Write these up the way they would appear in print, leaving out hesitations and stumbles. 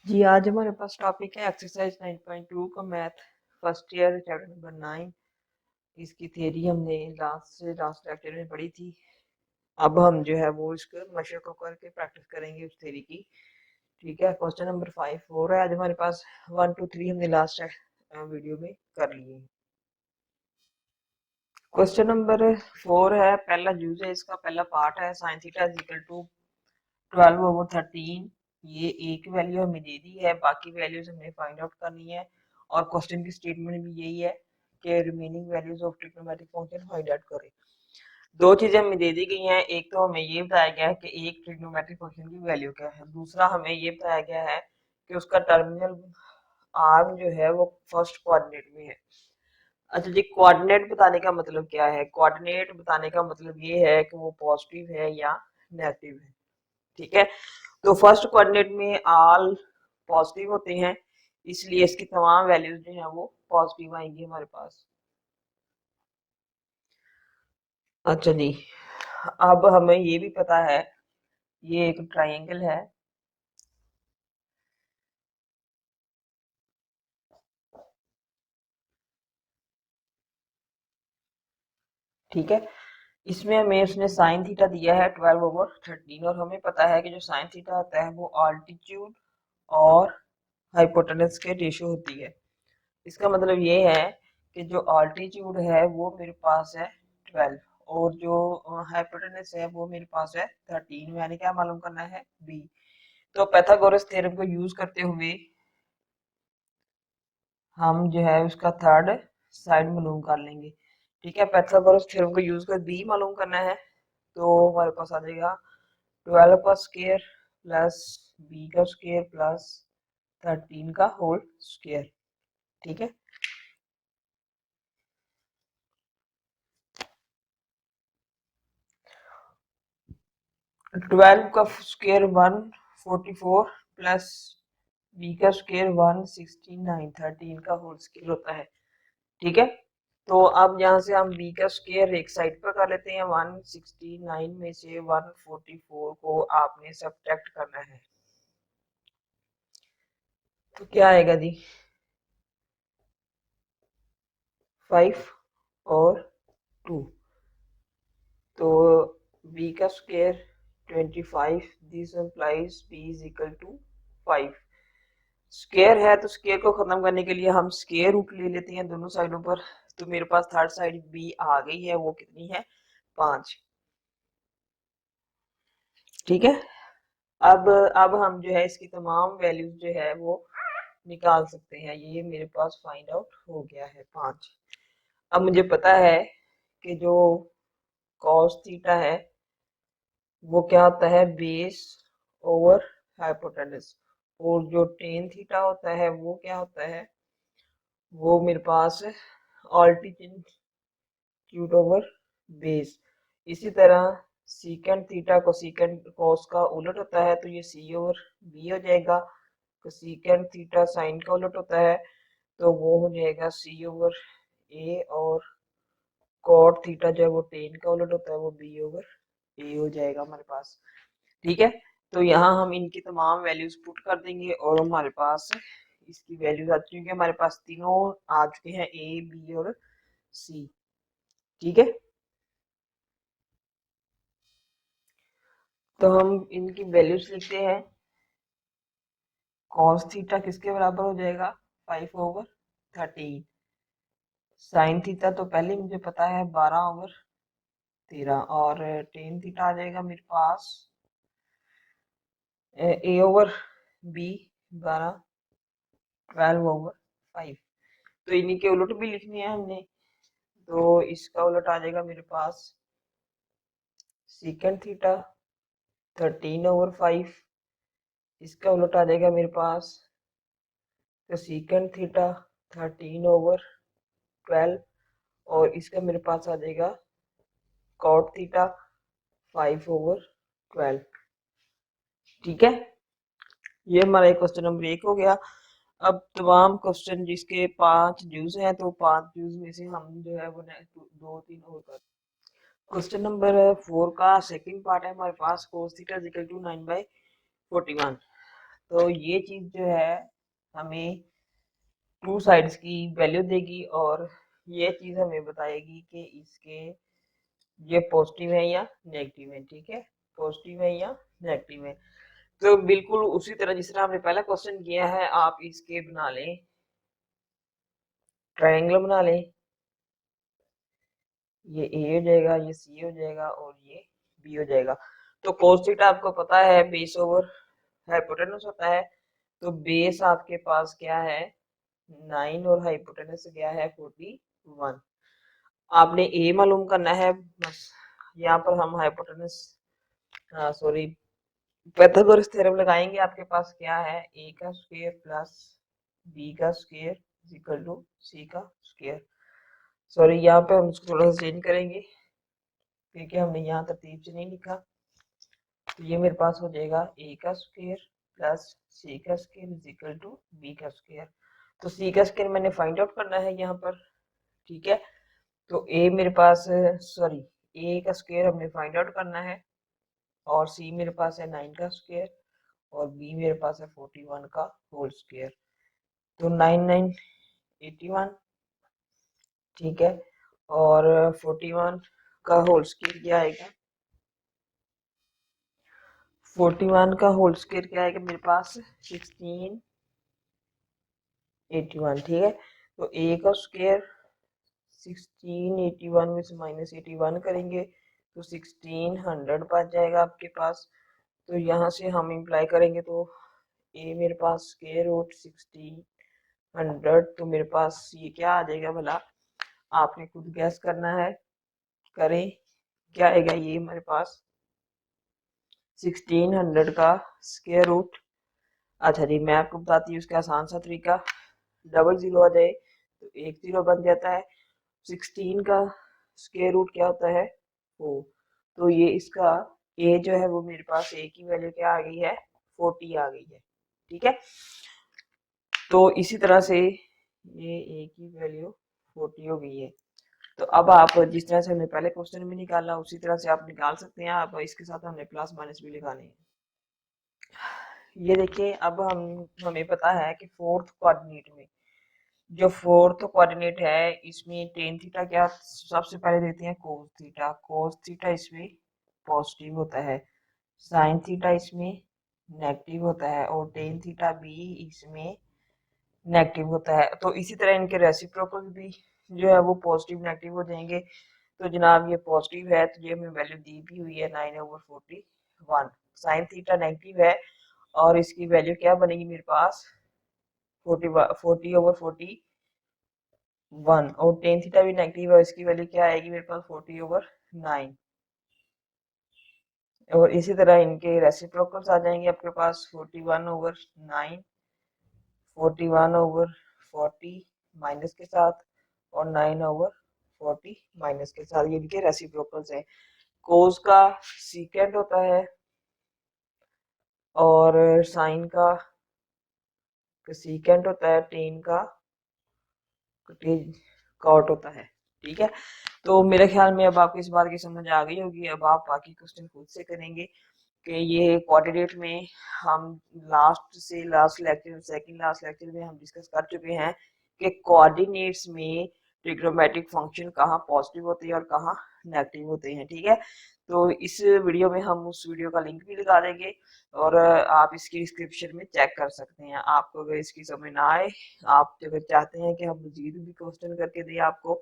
जी आज हमारे पास टॉपिक है एक्सरसाइज 9.2 का math first year chapter number 9। इसकी थ्योरी हमने लास्ट लेक्चर में पढ़ी थी। अब हम जो है वो इसको मशक करके प्रैक्टिस करेंगे उस थ्योरी की। ठीक है, क्वेश्चन नंबर 5 4 है आज हमारे पास। 1 2 3 हमने लास्ट वीडियो में कर लिए। क्वेश्चन नंबर 4 है, पहला यूज है इसका, पहला पार्ट है sine theta is equal to 12/13। ये एक वैल्यू हमें दे दी है, बाकी वैल्यूज हमें फाइंड आउट करनी है। और क्वेश्चन की स्टेटमेंट भी यही है कि remaining values of trigonometric function find out करें। दो चीजें हमें दे दी गई हैं, एक तो हमें ये बताया गया है कि एक ट्रिग्नोमेट्रिक फंक्शन की वैल्यू क्या है, दूसरा हमें ये बताया गया है कि उसका टर्मिनल आर्म जो है वो फर्स्ट कोऑर्डिनेट में है। अच्छा जी, कोऑर्डिनेट बताने का मतलब क्या है? कोऑर्डिनेट बताने का मतलब ये है कि वो पॉजिटिव है या नेगेटिव है। ठीक है, तो फर्स्ट कोऑर्डिनेट में ऑल पॉजिटिव होते हैं, इसलिए इसकी तमाम वैल्यूज जो है वो पॉजिटिव आएंगी हमारे पास। अच्छा जी, अब हमें ये भी पता है, ये एक ट्रायंगल है। ठीक है, इसमें हमें उसने साइन थीटा दिया है 12/13 और हमें पता है कि जो साइन थीटा होता है वो ऑल्टीट्यूड और हाइपोटेनस के रेशियो होती है। इसका मतलब ये है कि जो ऑल्टीट्यूड है वो मेरे पास है 12 और जो हाइपोटेनस है वो मेरे पास है 13। मैंने क्या मालूम करना है? बी। तो पाइथागोरस थ्योरम को यूज करते हुए हम जो है उसका थर्ड साइड मालूम कर लेंगे। ठीक है, पाइथागोरस थ्योरम को यूज कर बी मालूम करना है, तो हमारे पास आ जाएगा 12 का स्क्वायर प्लस बी का स्क्वायर प्लस 13 का होल स्क्वायर। ठीक है, 12 का स्क्वायर 144 प्लस बी का स्क्वायर 169, 13 का होल स्क्वायर होता है। ठीक है, तो अब यहाँ से हम बी का स्क्वायर एक साइड पर कर लेते हैं। 169 में से 144 को आपने सब्ट्रैक्ट करना है, तो क्या आएगा जी? 5 और 2, तो b का square 25। This implies b is equal to 5। Square है तो स्क्वायर को खत्म करने के लिए हम स्क्वायर रूट ले लेते हैं दोनों साइडों पर। तो मेरे पास थर्ड साइड b आ गई है, वो कितनी है? 5। ठीक है, अब हम जो है इसकी तमाम वैल्यूज जो है वो निकाल सकते हैं। ये मेरे पास फाइंड आउट हो गया है 5। अब मुझे पता है कि जो cos थीटा है वो क्या होता है? Base over hypotenuse. और जो टेन थीटा होता है वो क्या होता है? वो मेरे पास ऑल्टीट्यूड ओवर बेस। इसी तरह सीकेंड थीटा को सीकेंड कॉस का उलट होता है, तो ये सी ओवर बी हो जाएगा। तो सीकेंड थीटा साइन का उलट होता है, तो वो हो जाएगा सी ओवर ए। और कॉट थीटा जो है वो टेन का उलट होता है, वो बी ओवर ए हो जाएगा हमारे पास। ठीक है, तो यहाँ हम इनकी तमाम वैल्यूज पुट कर देंगे और हमारे पास इसकी वैल्यूज आ चुकी है। हमारे पास तीनों आ चुके हैं, ए बी और सी। ठीक है, तो हम इनकी वैल्यूज लिखते हैं। cos थीटा किसके बराबर हो जाएगा? 5/13। साइन थीटा तो पहले मुझे पता है 12/13। और टेन थीटा आ जाएगा मेरे पास ए ओवर बी 12/5। तो इन्हीं के उलट भी लिखनी है हमने, तो इसका उलट आ जाएगा मेरे पास सीकेंड थीटा 13/5। इसका उलट आ जाएगा मेरे पास तो सीकेंड थीटा 13/12। और इसका मेरे पास आ जाएगा कॉट थीटा 5/12। ठीक है, ये हमारा क्वेश्चन नंबर 1 हो गया। अब तमाम क्वेश्चन जिसके 5 जूस हैं, तो 5 जूस में से हम जो है वो 2 3 और कर। क्वेश्चन नंबर 4 का सेकंड पार्ट है हमारे पास, cos theta is equal to 9/41। तो ये चीज जो है हमें टू साइड्स की वैल्यू देगी और ये चीज हमें बताएगी कि इसके ये पॉजिटिव है या नेगेटिव है। ठीक है, पॉजिटिव है या नेगेटिव है। तो बिल्कुल उसी तरह जिस तरह हमने पहला क्वेश्चन किया है आप इसके बना लें, ट्रायंगल बना लें। ये ए हो जाएगा, ये सी हो जाएगा और ये बी हो जाएगा। तो cos थीटा आपको पता है बेस ओवर हाइपोटेनस होता है। तो बेस आपके पास क्या है 9 और हाइपोटेनस क्या है 41। आपने ए मालूम करना है बस। यहाँ पर हम हाइपोटेनस सॉरी पाइथागोरस थ्योरम लगाएंगे। आपके पास क्या है ए का स्क्वायर प्लस बी का स्क्वायर इज इक्वल टू सी का स्क्वायर। सॉरी यहाँ पे हम इसको थोड़ा सा चेंज करेंगे क्योंकि हमने यहाँ तरतीब से नहीं लिखा। तो ये मेरे पास हो जाएगा ए का स्क्वायर प्लस सी का square is equal to B का स्क्वायर। तो सी का स्क्वायर मैंने फाइंड आउट करना है यहाँ पर। ठीक है, तो ए मेरे पास सॉरी ए का स्क्वायर हमने फाइंड आउट करना है और सी मेरे पास है 9 का स्क्वायर और बी मेरे पास है 41 का होल स्क्वायर। तो 9 9 81। ठीक है, और 41 का होल स्क्वायर क्या आएगा 41 का होल स्क्वायर क्या आएगा मेरे पास 1681। ठीक है, तो ए का स्क्वायर 1681 में से -81 करेंगे तो 1600 बच जाएगा आपके पास। तो यहाँ से हम इम्प्लाई करेंगे तो ए मेरे पास स्क्वायर रूट 1600। तो मेरे पास ये क्या आ जाएगा भला, आपने खुद गैस करना है, करें क्या आएगा ये मेरे पास 1600 का स्क्वायर रूट। अच्छा जी, मैं आपको बताती हूँ इसका आसान सा तरीका। डबल जीरो आ जाए तो एक जीरो बन जाता है। 16 का स्क्वायर रूट क्या होता है 4। तो ये इसका ए जो है वो मेरे पास ए की वैल्यू क्या आ गई है 40 आ गई है। ठीक है, तो इसी तरह से ये ए की वैल्यू 40 हो गई है। तो अब आप जिस तरह से हमने पहले क्वेश्चन में निकाला उसी तरह से आप निकाल सकते हैं। आप इसके साथ हमने प्लस माइनस भी लगाने हैं। ये देखिए, अब हमें पता है कि फोर्थ कोऑर्डिनेट में जो फोर्थ कोऑर्डिनेट है इसमें टेन थीटा क्या सबसे पहले देते हैं कोस थीटा। कोस थीटा इसमें पॉजिटिव होता है, साइन थीटा इसमें नेगेटिव होता है और टेन थीटा भी इसमें नेगेटिव होता है। तो इसी तरह इनके रेसिप्रोकल भी जो है वो पॉजिटिव नेगेटिव हो जाएंगे। तो जनाब ये पॉजिटिव है तो ये हमें वैल्यू दी भी हुई है 9/41। साइन थीटा नेगेटिव है और इसकी वैल्यू क्या बनेगी मेरे पास 40/41। और टेन थीटा भी नेगेटिव है, इसकी वैल्यू क्या आएगी मेरे पास 40/9। और इसी तरह इनके रेसिप्रोकल्स आ जाएंगे आपके पास 41/9, 41/40 माइनस के साथ और 9/40 माइनस के साथ। ये इनके रेसिप्रोकल्स हैं। कोस का सीकेंट होता है और साइन का सीकेंट होता है, टेन का कॉट होता है। ठीक है, तो मेरे ख्याल में अब आपको इस बात की समझ आ गई होगी। अब आप बाकी क्वेश्चन खुद से करेंगे कि ये कोऑर्डिनेट में हम लास्ट से last lecture second last lecture में हम डिस्कस कर चुके हैं कि कोऑर्डिनेट्स में ट्रिग्नोमेट्रिक फंक्शन कहाँ पॉजिटिव होते हैं और कहाँ नेगेटिव होते हैं। ठीक है, तो इस वीडियो में हम उस वीडियो का लिंक भी लगा देंगे और आप इसकी डिस्क्रिप्शन में चेक कर सकते हैं। आपको अगर इसकी समझ ना आए, आप अगर चाहते हैं कि हम मजीद भी क्वेश्चन करके दें आपको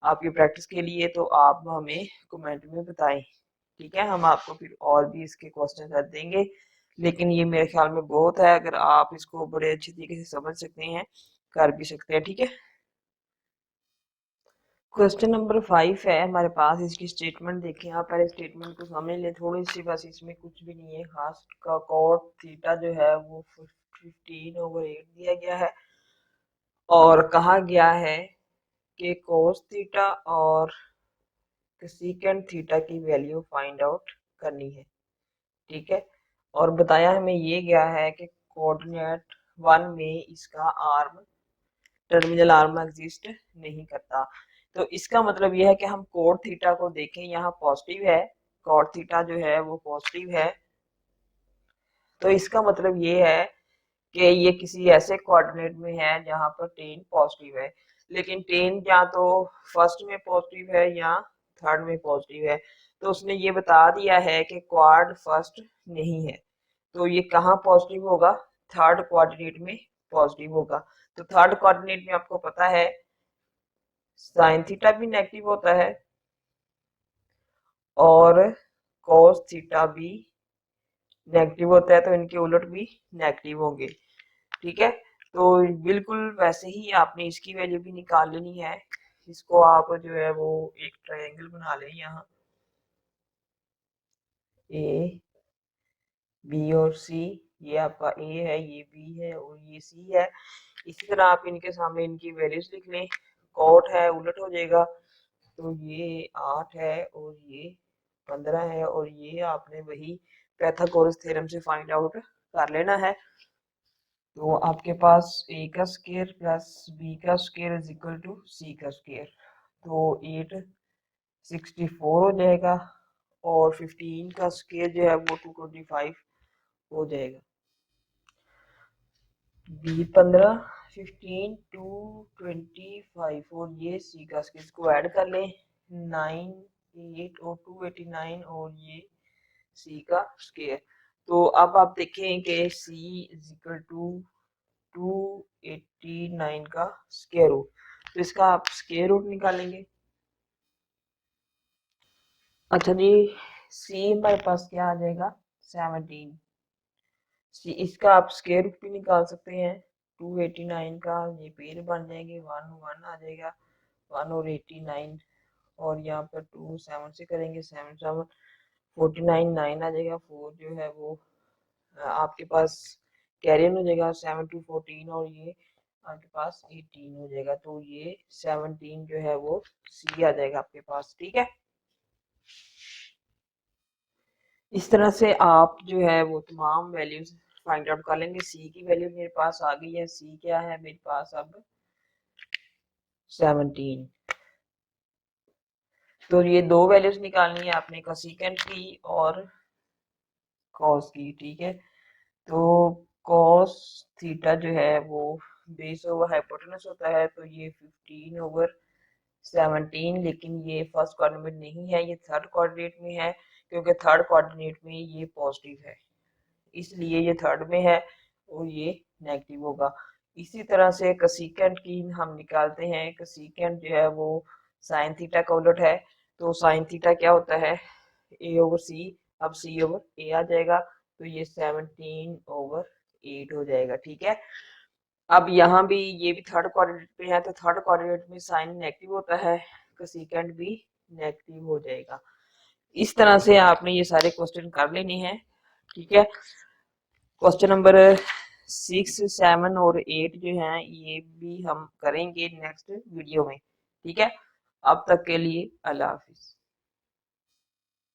आपकी प्रैक्टिस के लिए, तो आप हमें कमेंट में बताएं। ठीक है, हम आपको फिर और भी इसके क्वेश्चन कर देंगे। लेकिन ये मेरे ख्याल में बहुत है, अगर आप इसको बड़े अच्छे तरीके से समझ सकते हैं कर भी सकते हैं। ठीक है, क्वेश्चन नंबर 5 है हमारे पास। इसकी स्टेटमेंट देखें, आप पहले स्टेटमेंट को समझ लें थोड़ी सी, बस इसमें कुछ भी नहीं है खास। का कॉट थीटा जो है वो 15/8 दिया गया है और कहा गया है कि कोस थीटा और सेकेंड थीटा की वैल्यू फाइंड आउट करनी है। ठीक है, और बताया हमें ये गया है कि कोऑर्डिनेट 1 में इसका आर्म टर्मिनल आर्म एग्जिस्ट नहीं करता। तो इसका मतलब यह है कि हम कोड थीटा को देखें, यहाँ पॉजिटिव है, कोड थीटा जो है वो पॉजिटिव है। तो इसका मतलब ये है कि ये किसी ऐसे कोऑर्डिनेट में है जहां पर 10 पॉजिटिव है, लेकिन 10 या तो फर्स्ट में पॉजिटिव है या थर्ड में पॉजिटिव है। तो उसने ये बता दिया है कि क्वाड फर्स्ट नहीं है, तो ये कहाँ पॉजिटिव होगा, थर्ड कोऑर्डिनेट में पॉजिटिव होगा। तो थर्ड कोऑर्डिनेट में आपको पता है साइन थीटा भी नेगेटिव होता है और cos थीटा भी नेगेटिव होता है, तो इनके उलट भी नेगेटिव होंगे। ठीक है, तो बिल्कुल वैसे ही आपने इसकी वैल्यू भी निकाल लेनी है। इसको आप जो है वो एक ट्रायंगल बना लें, यहाँ ए बी और सी, ये आपका ए है, ये बी है और ये सी है। इसी तरह आप इनके सामने इनकी वैल्यूज लिख लें। कॉट है उलट हो जाएगा, तो ये 8 है और ये 15 है, और ये आपने वही पैथागोरस थ्योरम से फाइंड आउट कर लेना है। तो आपके पास ए का स्क्वायर प्लस बी का स्क्वायर इज इक्वल टू सी का स्क्वायर, तो 864 हो जाएगा और 15 का स्क्वायर जो है वो 225 हो जाएगा। बी 15, 15 225 और ये सी का स्क्वायर, इसको ऐड कर लें 9 8 और 289 और ये सी का स्क्वायर। तो अब आप देखें कि सी इज इक्वल टू 289 का स्क्वायर रूट, तो इसका आप स्क्वायर रूट निकालेंगे। अच्छा जी, सी हमारे पास क्या आ जाएगा 17, सी इसका आप स्क्वायर रूट भी निकाल सकते हैं। 289 का ये पेड़ बन जाएंगे, 1 1 आ जाएगा, 1 और 89 और यहाँ पर 2 7 से करेंगे, 7 7 49 9 आ जाएगा, 4 जो है वो आपके पास कैरी ऑन हो जाएगा, 7 2 14 और ये आपके पास 18 हो जाएगा, तो ये 17 जो है वो सी आ जाएगा आपके पास। ठीक है, इस तरह से आप जो है वो तमाम वैल्यूज फाइंड आउट कर लेंगे। सी की वैल्यू मेरे पास आ गई है, सी क्या है मेरे पास अब 17। तो ये दो वैल्यूज निकालनी है आपने, कोसेकेंट की और कॉस की। ठीक है, तो कॉस थीटा जो है वो बेस ओवर हाइपोटेनस होता है, तो ये 15 ओवर 17, लेकिन ये फर्स्ट कोऑर्डिनेट नहीं है, ये थर्ड कोऑर्डिनेट में है, क्योंकि थर्ड कोऑर्डिनेट में ये पॉजिटिव है, इसलिए ये थर्ड में है और ये नेगेटिव होगा। इसी तरह से कोसेकेंट की हम निकालते हैं, कोसेकेंट जो है वो साइन थीटा का उलट है, तो साइन थीटा क्या होता है ए ओवर सी, अब सी ओवर ए आ जाएगा, तो ये 17 ओवर 8 हो जाएगा। ठीक है, अब यहाँ भी ये भी थर्ड कोऑर्डिनेट पे है, तो थर्ड कोऑर्डिनेट में साइन नेगेटिव होता है, कोसेकेंट भी नेगेटिव हो जाएगा। इस तरह से आपने ये सारे क्वेश्चन कर लेने हैं। ठीक है, क्वेश्चन नंबर 6 7 और 8 जो हैं ये भी हम करेंगे नेक्स्ट वीडियो में। ठीक है, अब तक के लिए अल्लाह हाफिज।